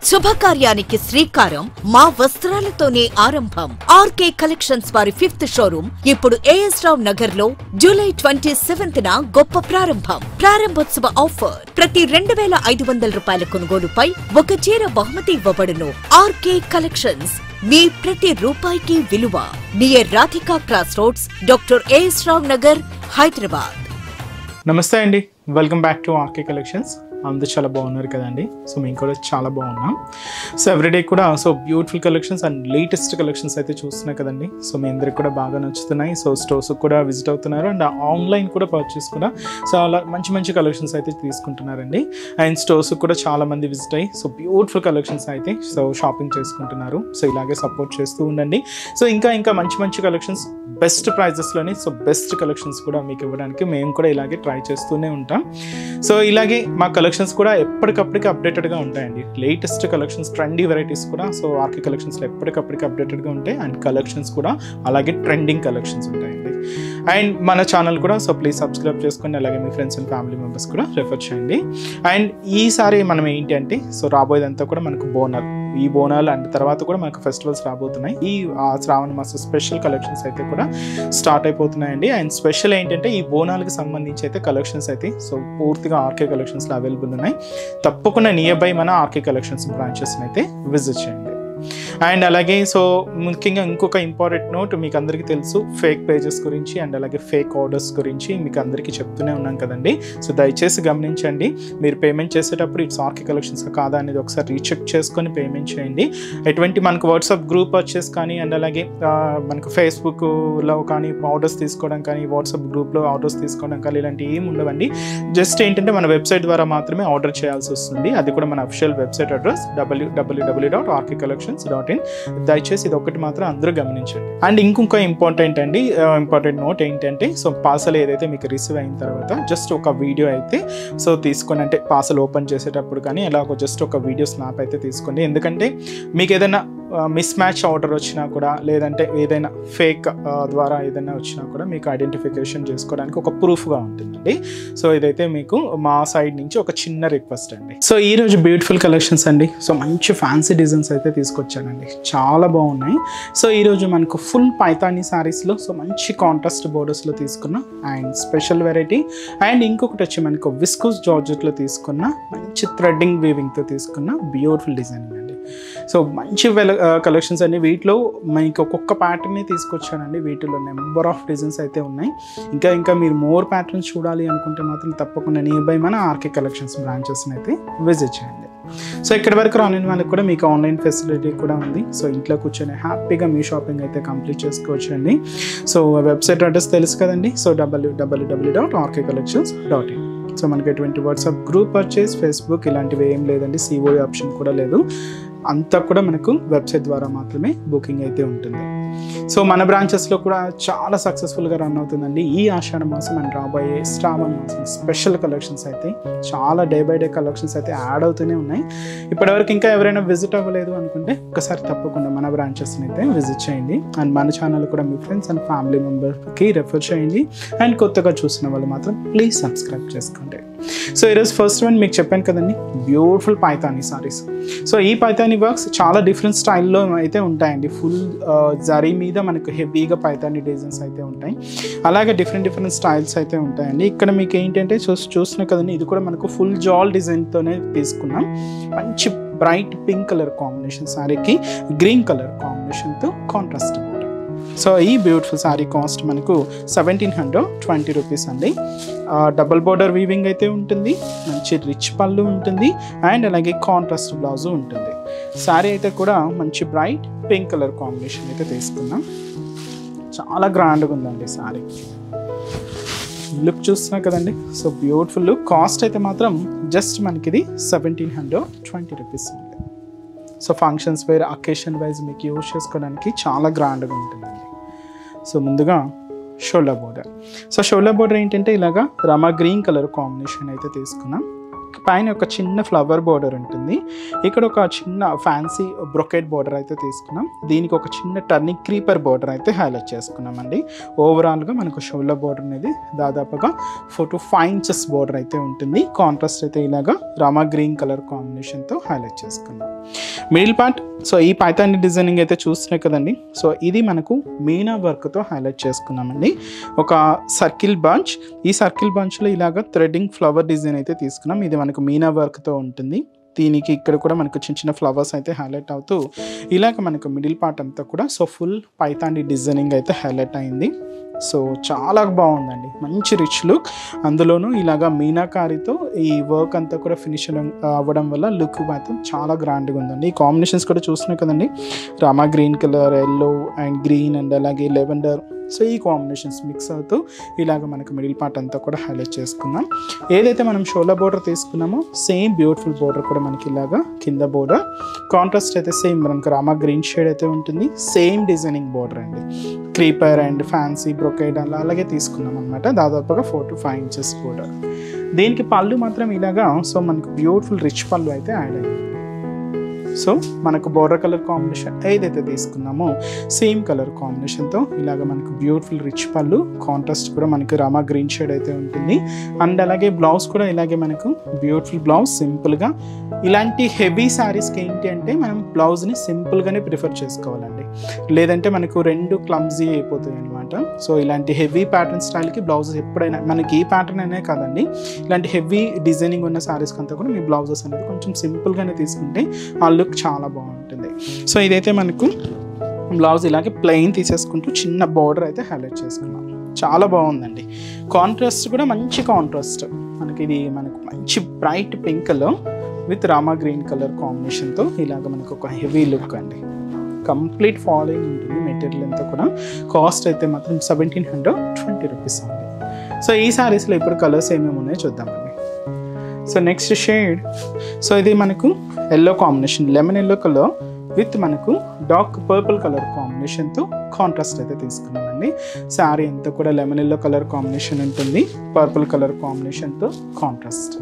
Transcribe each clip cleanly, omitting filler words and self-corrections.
శుభకార్యానికి శ్రీకారం మా వస్త్రాలతోనే ఆరంభం. ఆర్కే కలెక్షన్స్ వారి 5th షోరూమ్ ఇప్పుడు ఏఎస్ రావ్ నగర్ లో జూలై 27న గొప్ప ప్రారంభం. ప్రారంభోత్సవ ఆఫర్ ప్రతి 2500 రూపాయల కొనుగోలుపై ఒక చీర బహుమతి ఇవ్వబడును. ఆర్కే కలెక్షన్స్ మీ ప్రతి రూపాయికి విలువ. Near Radhika cross roads, doctor AS Rao Nagar, Hyderabad. నమస్తే అండి, welcome back to RK collections. అందరూ చాలా బాగున్నారు కదండి. సో మేము కూడా చాలా బాగున్నాం. సో ఎవ్రీడే కూడా beautiful collections and latest collections అయితే చూస్తున్నాయి కదండి. సో మీ అందరికి కూడా బాగా నచ్చుతున్నాయి. సో స్టోర్స్కి కూడా విజిట్ అవుతున్నారు అండ్ ఆన్లైన్ కూడా పర్చేస్ కూడా చాలా మంచి కలెక్షన్స్ అయితే తీసుకుంటున్నారండి. అండ్ స్టోర్స్కి కూడా చాలా మంది విజిట్ అయ్యి బ్యూటిఫుల్ కలెక్షన్స్ అయితే షాపింగ్ చేసుకుంటున్నారు. సో ఇలాగే సపోర్ట్ చేస్తూ ఉండండి. సో ఇంకా మంచి కలెక్షన్స్ బెస్ట్ ప్రైజెస్లోని బెస్ట్ కలెక్షన్స్ కూడా మీకు ఇవ్వడానికి మేము కూడా ఇలాగే ట్రై చేస్తూనే ఉంటాం. సో ఇలాగే మా కలెక్షన్స్ కూడా ఎప్పటికప్పటికి అప్డేటెడ్గా ఉంటాయండి. లేటెస్ట్ కలెక్షన్స్, ట్రెండీ వెరైటీస్ కూడా ఆర్కే కలెక్షన్స్లో ఎప్పటికప్పటికి అప్డేటెడ్గా ఉంటాయి. అండ్ కలెక్షన్స్ కూడా అలాగే ట్రెండింగ్ కలెక్షన్స్ ఉంటాయండి. అండ్ మన ఛానల్ కూడా ప్లీజ్ సబ్స్క్రైబ్ చేసుకోండి. అలాగే మీ ఫ్రెండ్స్ అండ్ ఫ్యామిలీ మెంబర్స్ కూడా రెఫర్ చేయండి. అండ్ ఈసారి మనం ఏంటి అంటే రాబోయేదంతా కూడా మనకు బోనాలు, ఈ బోనాలు అండ్ తర్వాత కూడా మనకు ఫెస్టివల్స్ రాబోతున్నాయి. ఈ శ్రావణ మాస స్పెషల్ కలెక్షన్స్ అయితే కూడా స్టార్ట్ అయిపోతున్నాయండి. అండ్ స్పెషల్ ఏంటంటే ఈ బోనాలకు సంబంధించి అయితే కలెక్షన్స్ అయితే పూర్తిగా ఆర్కే కలెక్షన్స్లో అవైలబుల్ ఉన్నాయి. తప్పకుండా నియర్ బై మన ఆర్కే కలెక్షన్స్ బ్రాంచెస్ని అయితే విజిట్ చేయండి. అండ్ అలాగే ముఖ్యంగా ఇంకొక ఇంపార్టెంట్ నోట్, మీకు అందరికీ తెలుసు ఫేక్ పేజెస్ గురించి అండ్ అలాగే ఫేక్ ఆర్డర్స్ గురించి మీకు అందరికీ చెప్తూనే ఉన్నాం కదండి. సో దయచేసి గమనించండి. మీరు పేమెంట్ చేసేటప్పుడు ఇట్స్ ఆర్కే కలెక్షన్స్ కాదా అనేది ఒకసారి రీచెక్ చేసుకొని పేమెంట్ చేయండి. ఎటువంటి మనకు వాట్సాప్ గ్రూప్ పర్చేస్ కానీ అండ్ అలాగే మనకు ఫేస్బుక్లో కానీ ఆర్డర్స్ తీసుకోవడం కానీ, వాట్సాప్ గ్రూప్లో ఆర్డర్స్ తీసుకోవడం కానీ ఇలాంటివి ఏమి ఉండవండి. జస్ట్ ఏంటంటే మన వెబ్సైట్ ద్వారా మాత్రమే ఆర్డర్ చేయాల్సి వస్తుంది. అది కూడా మన అఫిషియల్ వెబ్సైట్ అడ్రస్ www.rkcollections.in. దయచేసి ఇది ఒకటి మాత్రం అందరూ గమనించండి. అండ్ ఇంకొక ఇంపార్టెంట్ నోట్ ఏంటంటే పార్సల్ ఏదైతే మీకు రిసీవ్ అయిన తర్వాత జస్ట్ ఒక వీడియో అయితే తీసుకొని, అంటే పార్సల్ ఓపెన్ చేసేటప్పుడు కానీ ఎలాగో జస్ట్ ఒక వీడియో స్నాప్ అయితే తీసుకోండి. ఎందుకంటే మీకు ఏదైనా మిస్ మ్యాచ్ ఆర్డర్ వచ్చినా కూడా, లేదంటే ఏదైనా ఫేక్ ద్వారా ఏదైనా వచ్చినా కూడా మీకు ఐడెంటిఫికేషన్ చేసుకోవడానికి ఒక ప్రూఫ్గా ఉంటుందండి. సో ఇదైతే మీకు మా సైడ్ నుంచి ఒక చిన్న రిక్వెస్ట్ అండి. సో ఈరోజు బ్యూటిఫుల్ కలెక్షన్స్ అండి. మంచి ఫ్యాన్సీ డిజైన్స్ అయితే తీసుకొచ్చానండి, చాలా బాగున్నాయి. సో ఈరోజు మనకు ఫుల్ పైతానీ శారీస్లో మంచి కాంట్రాస్ట్ బోర్డర్స్లో తీసుకున్న అండ్ స్పెషల్ వెరైటీ. అండ్ ఇంకొకటి వచ్చి మనకు విస్కోస్ జార్జెట్లో తీసుకున్న మంచి థ్రెడ్డింగ్ వీవింగ్తో తీసుకున్న బ్యూటిఫుల్ డిజైన్ అండి. మంచి కలెక్షన్స్ అండి. వీటిలో మీకు ఒక్కొక్క ప్యాటర్న్ తీసుకొచ్చానండి. వీటిలో నెంబర్ ఆఫ్ డిజైన్స్ అయితే ఉన్నాయి. ఇంకా మీరు మోర్ ప్యాటర్న్స్ చూడాలి అనుకుంటే మాత్రం తప్పకుండా నియర్ బై మన ఆర్కే కలెక్షన్స్ బ్రాంచెస్ని అయితే విజిట్ చేయండి. ఇక్కడి వరకు రాని వాళ్ళకి కూడా మీకు ఆన్లైన్ ఫెసిలిటీ కూడా ఉంది. ఇంట్లో కూర్చొని హ్యాపీగా మీ షాపింగ్ అయితే కంప్లీట్ చేసుకోవచ్చు అండి. వెబ్సైట్ అడ్రస్ తెలుసు కదండి. www.rkcollections.in. మనకి ఎటువంటి వాట్సాప్ గ్రూప్ పర్చేస్, ఫేస్బుక్ ఇలాంటివి ఏం లేదండి. సిఓఏ ఆప్షన్ కూడా లేదు. అంతా కూడా మనకు వెబ్సైట్ ద్వారా మాత్రమే బుకింగ్ అయితే ఉంటుంది. మన బ్రాంచెస్లో కూడా చాలా సక్సెస్ఫుల్గా రన్ అవుతుందండి. ఈ ఆషాఢ మాసం అండ్ రాబోయే శ్రావణ మాసం స్పెషల్ కలెక్షన్స్ అయితే చాలా డే బై డే కలెక్షన్స్ అయితే యాడ్ అవుతూనే ఉన్నాయి. ఇప్పటివరకు ఇంకా ఎవరైనా విజిట్ అవ్వలేదు అనుకుంటే ఒకసారి తప్పకుండా మన బ్రాంచెస్ని అయితే విజిట్ చేయండి. అండ్ మన ఛానల్ కూడా మీ ఫ్రెండ్స్ అండ్ ఫ్యామిలీ మెంబర్కి రెఫర్ చేయండి. అండ్ కొత్తగా చూసిన వాళ్ళు మాత్రం ప్లీజ్ సబ్స్క్రైబ్ చేసుకోండి. ఈరోజు ఫస్ట్ వన్ మీకు చెప్పాను కదండి, బ్యూటిఫుల్ పైతానీ సారీస్. ఈ పైతానీ వర్క్స్ చాలా డిఫరెంట్ స్టైల్లో అయితే ఉంటాయండి. ఫుల్ జరీ మీద మనకు హెవీగా పైతానీ డిజైన్స్ అయితే ఉంటాయి. అలాగే డిఫరెంట్ స్టైల్స్ అయితే ఉంటాయండి. ఇక్కడ మీకు ఏంటంటే చూస్తున్నా కదండి, ఇది కూడా మనకు ఫుల్ జాల్ డిజైన్తోనే తీసుకున్నాం. మంచి బ్రైట్ పింక్ కలర్ కాంబినేషన్ శారీకి గ్రీన్ కలర్ కాంబినేషన్తో కాంట్రాస్ట్. ఈ బ్యూటిఫుల్ శారీ కాస్ట్ మనకు 1720 రూపీస్ అండి. డబుల్ బోర్డర్ వీవింగ్ అయితే ఉంటుంది, మంచి రిచ్ పళ్ళు ఉంటుంది అండ్ అలాగే కాంట్రాస్ట్ బ్లౌజ్ ఉంటుంది. శారీ అయితే కూడా మంచి బ్రైట్ పింక్ కలర్ కాంబినేషన్ అయితే తీసుకున్నాం. చాలా గ్రాండ్గా ఉందండి శారీ. లుక్ చూస్తున్నా కదండి. Beautiful look. కాస్ట్ అయితే మాత్రం జస్ట్ మనకి ఇది 1720 రూపీస్ ఉంది. ఫంక్షన్స్ వేర్, అకేషన్ వైజ్ మీకు యూజ్ చేసుకోవడానికి చాలా గ్రాండ్గా ఉంటుందండి. ముందుగా షోల్డర్ బోర్డర్. షోల్డర్ బోర్డర్ ఏంటంటే ఇలాగా రమా గ్రీన్ కలర్ కాంబినేషన్ అయితే తీసుకున్నాం. పైన ఒక చిన్న ఫ్లవర్ బోర్డర్ ఉంటుంది. ఇక్కడ ఒక చిన్న ఫ్యాన్సీ బ్రొకెట్ బోర్డర్ అయితే తీసుకున్నాం. దీనికి ఒక చిన్న టర్నింగ్ క్రీపర్ బోర్డర్ అయితే హైలైట్ చేసుకున్నామండి. ఓవరాల్గా మనకు షోల్డర్ బోర్డర్ అనేది దాదాపుగా 4 to 5 inches బోర్డర్ అయితే ఉంటుంది. కాంట్రాస్ట్ అయితే ఇలాగా రామా గ్రీన్ కలర్ కాంబినేషన్తో హైలైట్ చేసుకున్నాం. మిడిల్ పార్ట్ సో ఈ పైతాని డిజైనింగ్ అయితే చూస్తున్నాయి కదండి. సో ఇది మనకు మీనా వర్క్తో హైలైట్ చేసుకున్నామండి. ఒక సర్కిల్ బంచ్, ఈ సర్కిల్ బంచ్లో ఇలాగ థ్రెడ్డింగ్ ఫ్లవర్ డిజైన్ అయితే తీసుకున్నాం. ఇది మనకు మీనా వర్క్తో ఉంటుంది. దీనికి ఇక్కడ కూడా మనకు చిన్న చిన్న ఫ్లవర్స్ అయితే హైలైట్ అవుతూ ఇలాగ మనకు మిడిల్ పార్ట్ అంతా కూడా సో ఫుల్ పైతాని డిజైనింగ్ అయితే హైలైట్ అయింది. సో చాలా బాగుందండి, మంచి రిచ్ లుక్. అందులోనూ ఇలాగా మీనాకారితో ఈ వర్క్ అంతా కూడా ఫినిష్ అవ్వడం వల్ల లుక్ మాత్రం చాలా గ్రాండ్గా ఉందండి. ఈ కాంబినేషన్స్ కూడా చూస్తున్నాయి కదండి, Rama green colour, yellow and green and అలాగే లెవెండర్. సో ఈ కాంబినేషన్స్ మిక్స్ అవుతూ ఇలాగ మనకు మిడిల్ పార్ట్ అంతా కూడా హైలైట్ చేసుకున్నాం. ఏదైతే మనం షోలా బోర్డర్ తీసుకున్నామో సేమ్ బ్యూటిఫుల్ బోర్డర్ కూడా మనకి ఇలాగా కింద బోర్డర్ కాంట్రాస్ట్ అయితే సేమ్ మనకు రామా గ్రీన్ షేడ్ అయితే ఉంటుంది. సేమ్ డిజైనింగ్ బోర్డర్ అండి, క్రీపర్ అండ్ ఫ్యాన్సీ బ్రొకేడ్ అలాగే తీసుకున్నాం అనమాట. దాదాపుగా 4 to 5 inches బోర్డర్. దీనికి పళ్ళు మాత్రం ఇలాగా సో మనకు బ్యూటిఫుల్ రిచ్ పళ్ళు అయితే యాడ్ అయింది. సో మనకు బోర్డర్ కలర్ కాంబినేషన్ ఏదైతే తీసుకున్నామో సేమ్ కలర్ కాంబినేషన్తో ఇలాగ మనకు బ్యూటిఫుల్ రిచ్ పళ్ళు, కాంట్రాస్ట్ కూడా మనకు రామా గ్రీన్ షేడ్ అయితే ఉంటుంది. అండ్ అలాగే బ్లౌజ్ కూడా ఇలాగే మనకు బ్యూటిఫుల్ బ్లౌజ్. సింపుల్గా ఇలాంటి హెవీ శారీస్కి ఏంటి అంటే మనం బ్లౌజ్ని సింపుల్గానే ప్రిఫర్ చేసుకోవాలండి, లేదంటే మనకు రెండు క్లమ్జీ అయిపోతాయి అనమాట. సో ఇలాంటి హెవీ ప్యాటర్న్ స్టైల్కి బ్లౌజెస్ ఎప్పుడైనా మనకి ఈ ప్యాటర్న్ అనే కాదండి, ఇలాంటి హెవీ డిజైనింగ్ ఉన్న శారీస్కి అంతా కూడా మీ బ్లౌజెస్ అనేది కొంచెం సింపుల్గానే తీసుకుంటే ఆ లుక్ చాలా బాగుంటుంది. సో ఇదైతే మనకు బ్లౌజ్ ఇలాగే ప్లెయిన్ తీసేసుకుంటూ చిన్న బార్డర్ అయితే హైలైట్ చేసుకున్నాం. చాలా బాగుందండి. కాంట్రాస్ట్ కూడా మంచి కాంట్రాస్ట్ మనకి, ఇది మనకు మంచి బ్రైట్ పింక్లో విత్ రామా గ్రీన్ కలర్ కాంబినేషన్తో ఇలాగ మనకు ఒక హెవీ లుక్ అండి. కంప్లీట్ ఫాలోయింగ్ ఉంటుంది మెటీరియల్ అంతా కూడా. కాస్ట్ అయితే మాత్రం 1720 రూపీస్ ఉంది. సో ఈ శారీస్లో ఇప్పుడు కలర్స్ ఏమేమి ఉన్నాయో చూద్దామండి. సో నెక్స్ట్ షేడ్, సో ఇది మనకు yellow combination, lemon yellow colour with మనకు డార్క్ పర్పుల్ కలర్ కాంబినేషన్తో కాంట్రాస్ట్ అయితే తీసుకున్నామండి. శారీ అంతా కూడా లెమన్ ఎల్లో కలర్ కాంబినేషన్ ఉంటుంది, పర్పుల్ కలర్ కాంబినేషన్తో కాంట్రాస్ట్.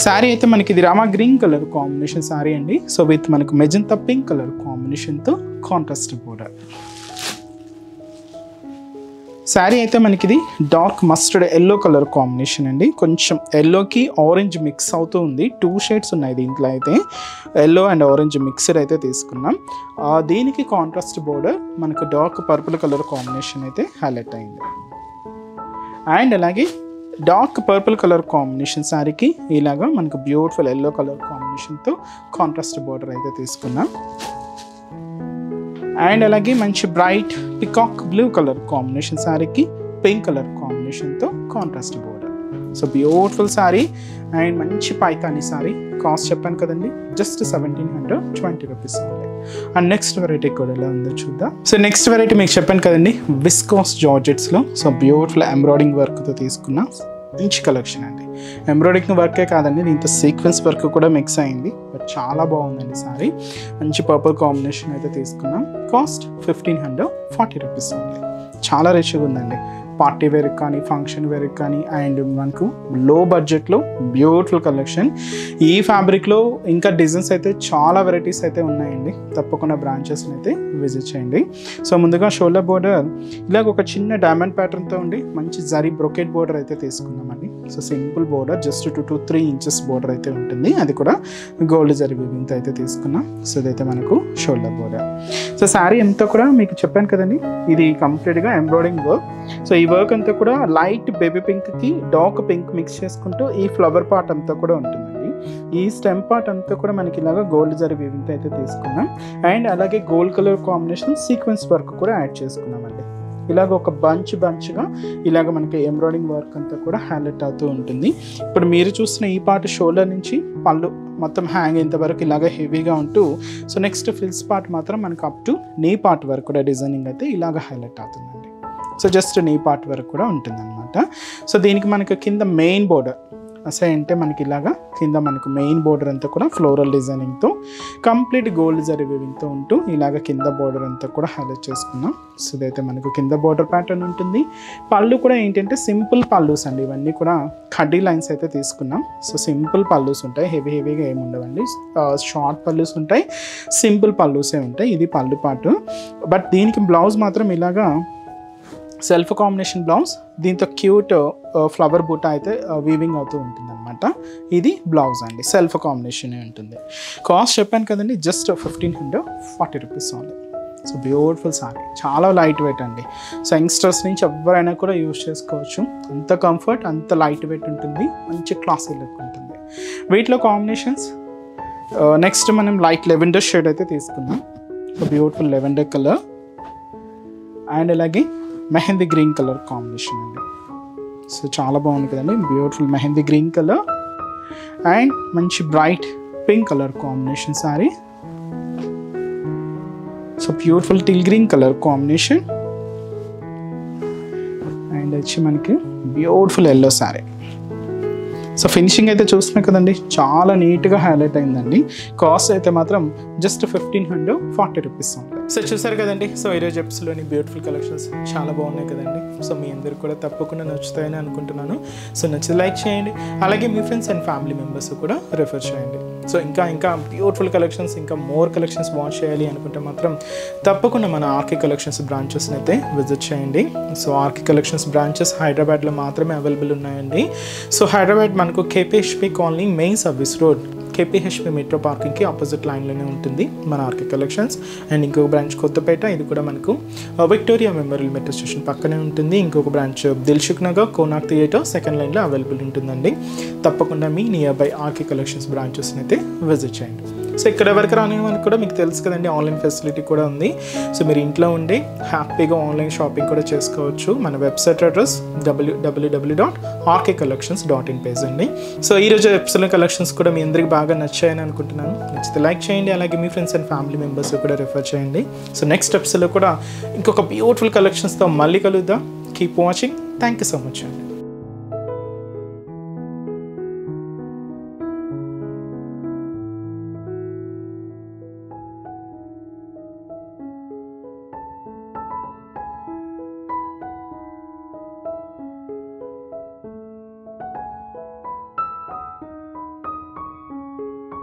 శారీ అయితే మనకి ఇది Rama green colour combination sari అండి. సో విత్ మనకు మెజంతా పింక్ కలర్ కాంబినేషన్తో కాంట్రాస్ట్ బోర్డర్. శారీ అయితే మనకి ఇది dark mustard yellow colour combination అండి. కొంచెం ఎల్లోకి ఆరెంజ్ మిక్స్ అవుతూ ఉంది, 2 షేడ్స్ ఉన్నాయి దీంట్లో. అయితే ఎల్లో అండ్ ఆరెంజ్ మిక్స్డ్ అయితే తీసుకున్నాం. దీనికి కాంట్రాస్ట్ బోర్డర్ మనకు డార్క్ పర్పుల్ కలర్ కాంబినేషన్ అయితే హైలైట్ అయింది. అండ్ అలాగే డార్క్ పర్పుల్ కలర్ కాంబినేషన్ శారీకి ఇలాగా మనకు బ్యూటిఫుల్ ఎల్లో కలర్ కాంబినేషన్తో కాంట్రాస్ట్ బోర్డర్ అయితే తీసుకున్నాం. అండ్ అలాగే మంచి bright peacock blue colour combination శారీకి పింక్ కలర్ కాంబినేషన్తో contrast border. So beautiful sari and మంచి పైతాని శారీ. కాస్ట్ చెప్పాను కదండి, జస్ట్ 1720 రూపీస్ ఉంది. అండ్ నెక్స్ట్ వెరైటీ కూడా ఎలా ఉందో చూద్దాం. సో నెక్స్ట్ వెరైటీ మీకు చెప్పాను కదండి, విస్కాస్ జార్జెట్స్లో సో బ్యూటిఫుల్ ఎంబ్రాయిడింగ్ వర్క్తో తీసుకున్న మంచి కలెక్షన్ అండి. ఎంబ్రాయిడింగ్ వర్కే కాదండి, దీంతో సీక్వెన్స్ వర్క్ కూడా మిక్స్ అయింది. బట్ చాలా బాగుందండి సారీ. మంచి పర్పుల్ కాంబినేషన్ అయితే తీసుకున్నాం. కాస్ట్ 1540 రూపీస్ ఉంది. చాలా రిచ్గా ఉందండి. పార్టీ వేర్కి కానీ ఫంక్షన్ వేర్కి కానీ అండ్ మనకు లో బడ్జెట్లో బ్యూటిఫుల్ కలెక్షన్. ఈ ఫ్యాబ్రిక్లో ఇంకా డిజైన్స్ అయితే చాలా వెరైటీస్ అయితే ఉన్నాయండి. తప్పకుండా బ్రాంచెస్ని అయితే విజిట్ చేయండి. సో ముందుగా షోల్డర్ బోర్డర్ ఇలాగ ఒక చిన్న డైమండ్ ప్యాటర్న్తో ఉండి మంచి జరీ బ్రొకెట్ బోర్డర్ అయితే తీసుకున్నామండి. So simple border, just 2 to 3 inches border అయితే ఉంటుంది. అది కూడా గోల్డ్ జరీ వీవింగ్తో అయితే తీసుకున్నాం. సో ఇదైతే మనకు షోల్డర్ బోర్డర్. సో శారీ అంతా కూడా మీకు చెప్పాను కదండి, ఇది కంప్లీట్గా ఎంబ్రాయిడింగ్ వర్క్. సో ఈ వర్క్ అంతా కూడా లైట్ బేబీ పింక్కి డార్క్ పింక్ మిక్స్ చేసుకుంటూ ఈ ఫ్లవర్ పార్ట్ అంతా కూడా ఉంటుందండి. ఈ స్టెమ్ పార్ట్ అంతా కూడా మనకి ఇలాగా గోల్డ్ జరీ వీవింగ్తో అయితే తీసుకున్నాం. అండ్ అలాగే gold colour combination sequence work కూడా యాడ్ చేసుకున్నామండి. ఇలాగ ఒక బంచ్గా ఇలాగ మనకి ఎంబ్రాయిడింగ్ వర్క్ అంతా కూడా హైలైట్ అవుతూ ఉంటుంది. ఇప్పుడు మీరు చూసిన ఈ పార్ట్ షోల్డర్ నుంచి పళ్ళు మొత్తం హ్యాంగ్ ఇంతవరకు ఇలాగ హెవీగా ఉంటూ, సో నెక్స్ట్ ఫిల్స్ పార్ట్ మాత్రం మనకు అప్ టు నీ పార్ట్ వరకు కూడా డిజైనింగ్ అయితే ఇలాగ హైలైట్ అవుతుందండి. సో జస్ట్ నీ పార్ట్ వరకు కూడా ఉంటుందన్నమాట. సో దీనికి మనకు కింద మెయిన్ బోర్డర్ అసలు అంటే మనకి ఇలాగా కింద మనకు మెయిన్ బోర్డర్ అంతా కూడా ఫ్లోరల్ డిజైనింగ్తో కంప్లీట్ గోల్డ్ జరీ వీవింగ్తో ఉంటూ ఇలాగ కింద బోర్డర్ అంతా కూడా హైలైట్ చేసుకున్నాం. సో ఇదైతే మనకు కింద బోర్డర్ ప్యాటర్న్ ఉంటుంది. పళ్ళు కూడా ఏంటంటే సింపుల్ పళ్ళుస్ అండి, ఇవన్నీ కూడా కడ్డీ లైన్స్ అయితే తీసుకున్నాం. సో సింపుల్ పళ్ళుస్ ఉంటాయి, హెవీగా ఏమి ఉండవండి. షార్ట్ పళ్ళుస్ ఉంటాయి, సింపుల్ పళ్ళుసే ఉంటాయి. ఇది పళ్ళు పాటు. బట్ దీనికి బ్లౌజ్ మాత్రం ఇలాగా సెల్ఫ్ కాంబినేషన్ బ్లౌజ్, దీంతో క్యూట్ ఫ్లవర్ బూటా అయితే వీవింగ్ అవుతూ ఉంటుంది అనమాట. అనమాట. ఇది బ్లౌజ్ అండి, సెల్ఫ్ కాంబినేషన్ ఉంటుంది. కాస్ట్ చెప్పాను కదండి, just 1540 rupees only. So beautiful sorry, చాలా లైట్ వెయిట్ అండి. సో యంగ్స్టర్స్ నుంచి ఎవరైనా కూడా యూజ్ చేసుకోవచ్చు. అంత కంఫర్ట్, అంత లైట్ వెయిట్ ఉంటుంది, మంచి క్లాసీ లుక్ ఉంటుంది. వీటిలో కాంబినేషన్స్ నెక్స్ట్ మనం లైట్ లెవెండర్ షేడ్ అయితే తీసుకున్నాం. So beautiful lavender colour and అలాగే మెహందీ గ్రీన్ కలర్ కాంబినేషన్ అండి. సో చాలా బాగుంది కదండి, beautiful mehndi green colour and మంచి bright pink colour combination sari. So beautiful teal green colour combination and వచ్చి మనకి beautiful yellow sari. So finishing అయితే చూస్తున్నాం కదండి, చాలా నీట్గా హైలైట్ అయిందండి. కాస్ట్ అయితే మాత్రం జస్ట్ 1540 రూపీస్ ఉంటాయి. సో చూసారు కదండి, సో ఈరోజు ఎపిసోడ్లోని బ్యూటిఫుల్ కలెక్షన్స్ చాలా బాగున్నాయి కదండి. సో మీ అందరికి కూడా తప్పకుండా నచ్చుతాయని అనుకుంటున్నాను. సో నచ్చితే లైక్ చేయండి, అలాగే మీ ఫ్రెండ్స్ అండ్ ఫ్యామిలీ మెంబర్స్ కూడా రిఫర్ చేయండి. సో ఇంకా బ్యూటిఫుల్ కలెక్షన్స్, ఇంకా మోర్ కలెక్షన్స్ వాచ్ చేయాలి అనుకుంటే మాత్రం తప్పకుండా మన ఆర్కే కలెక్షన్స్ బ్రాంచెస్ని అయితే విజిట్ చేయండి. సో ఆర్కే కలెక్షన్స్ బ్రాంచెస్ హైదరాబాద్లో మాత్రమే అవైలబుల్ ఉన్నాయండి. సో హైదరాబాద్ మనకు KPHP colony main service road, KPHP metro పార్కింగ్కి ఆపోజిట్ లైన్లోనే ఉంటుంది మన ఆర్కే కలెక్షన్స్. అండ్ ఇంకొక బ్రాంచ్ కొత్తపేట, ఇది కూడా మనకు విక్టోరియా మెమోరియల్ మెట్రో స్టేషన్ పక్కనే ఉంటుంది. ఇంకొక branch Dilsukh Nagar Konark theatre second లైన్లో అవైలబుల్ ఉంటుందండి. తప్పకుండా మీ నియర్ బై ఆర్కే కలెక్షన్స్ బ్రాంచెస్ని అయితే విజిట్ చేయండి. సో ఇక్కడ వరకు రాని మనకు కూడా మీకు తెలుసు కదండి, ఆన్లైన్ ఫెసిలిటీ కూడా ఉంది. సో మీరు ఇంట్లో ఉండి హ్యాపీగా ఆన్లైన్ షాపింగ్ కూడా చేసుకోవచ్చు. మన వెబ్సైట్ అడ్రస్ www.rkcollections.in పేజ్ అండి. సో ఈరోజు ఎపిసోడ్ కలెక్షన్స్ కూడా మీ అందరికి బాగా నచ్చాయని అనుకుంటున్నాను. నచ్చితే లైక్ చేయండి, అలాగే మీ ఫ్రెండ్స్ అండ్ ఫ్యామిలీ మెంబర్స్ కూడా రిఫర్ చేయండి. సో నెక్స్ట్ ఎపిసోడ్లో కూడా ఇంకొక బ్యూటిఫుల్ కలెక్షన్స్తో మళ్ళీ కలుద్దాం. Keep watching. Thank you so much అండి.